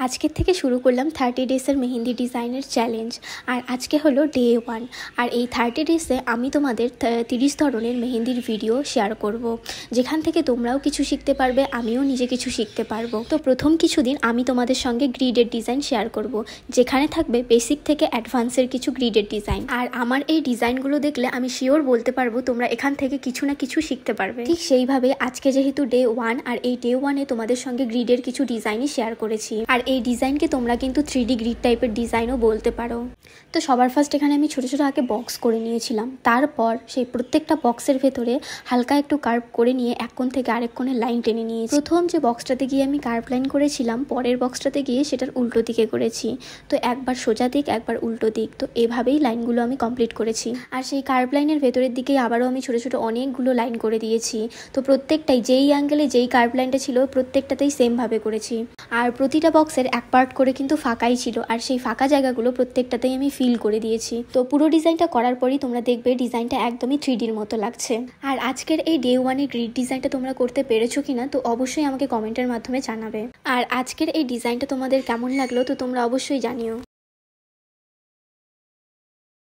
আজকের থেকে শুরু করলাম 30 ডেজের মেহেন্দি ডিজাইনের চ্যালেঞ্জ। আর আজকে হলো ডে 1। আর এই 30 ডেজে আমি তোমাদের 30 ধরনের মেহেন্দির ভিডিও শেয়ার করব, যেখান থেকে তোমরাও কিছু শিখতে পারবে, আমিও নিজে কিছু শিখতে পারবো। তো প্রথম কিছুদিন আমি তোমাদের সঙ্গে গ্রিডের ডিজাইন শেয়ার করব, যেখানে থাকবে বেসিক থেকে অ্যাডভান্সের কিছু গ্রিডের ডিজাইন। আর আমার এই ডিজাইনগুলো দেখলে আমি শিওর বলতে পারবো তোমরা এখান থেকে কিছু না কিছু শিখতে পারবে। ঠিক সেইভাবে আজকে যেহেতু ডে 1, আর এই ডে 1-এ তোমাদের সঙ্গে গ্রিডের কিছু ডিজাইনই শেয়ার করেছি। আর এই ডিজাইনকে তোমরা কিন্তু 3D গ্রিড টাইপের ডিজাইনও বলতে পারো। তো সবার ফার্স্ট এখানে আমি ছোটো ছোটো আগে বক্স করে নিয়েছিলাম। তারপর সেই প্রত্যেকটা বক্সের ভেতরে হালকা একটু কার্ভ করে নিয়ে এক কোণ থেকে আরেক কোণে লাইন টেনে নিয়েছি। প্রথম যে বক্সটাতে গিয়ে আমি কার্ভ লাইন করেছিলাম, পরের বক্সটাতে গিয়ে সেটার উল্টো দিকে করেছি। তো একবার সোজা দিক, একবার উল্টো দিক, তো এভাবেই লাইনগুলো আমি কমপ্লিট করেছি। আর সেই কার্ভ লাইনের ভেতরের দিকেই আবারও আমি ছোটো ছোটো অনেকগুলো লাইন করে দিয়েছি। তো প্রত্যেকটাই যেই অ্যাঙ্গেলে যেই কার্ভ লাইনটা ছিল প্রত্যেকটাতেই সেমভাবে করেছি। আর প্রতিটা বক্সের এক পার্ট করে কিন্তু ফাঁকাই ছিল, আর সেই ফাঁকা জায়গাগুলো প্রত্যেকটাতেই আমি ফিল করে দিয়েছি। তো পুরো ডিজাইনটা করার পরই তোমরা দেখবে ডিজাইনটা একদমই 3Dর মতো লাগছে। আর আজকের এই ডে 1-এর গ্রিড ডিজাইনটা তোমরা করতে পেরেছো কিনা তো অবশ্যই আমাকে কমেন্টের মাধ্যমে জানাবে। আর আজকের এই ডিজাইনটা তোমাদের কেমন লাগলো তো তোমরা অবশ্যই জানিও।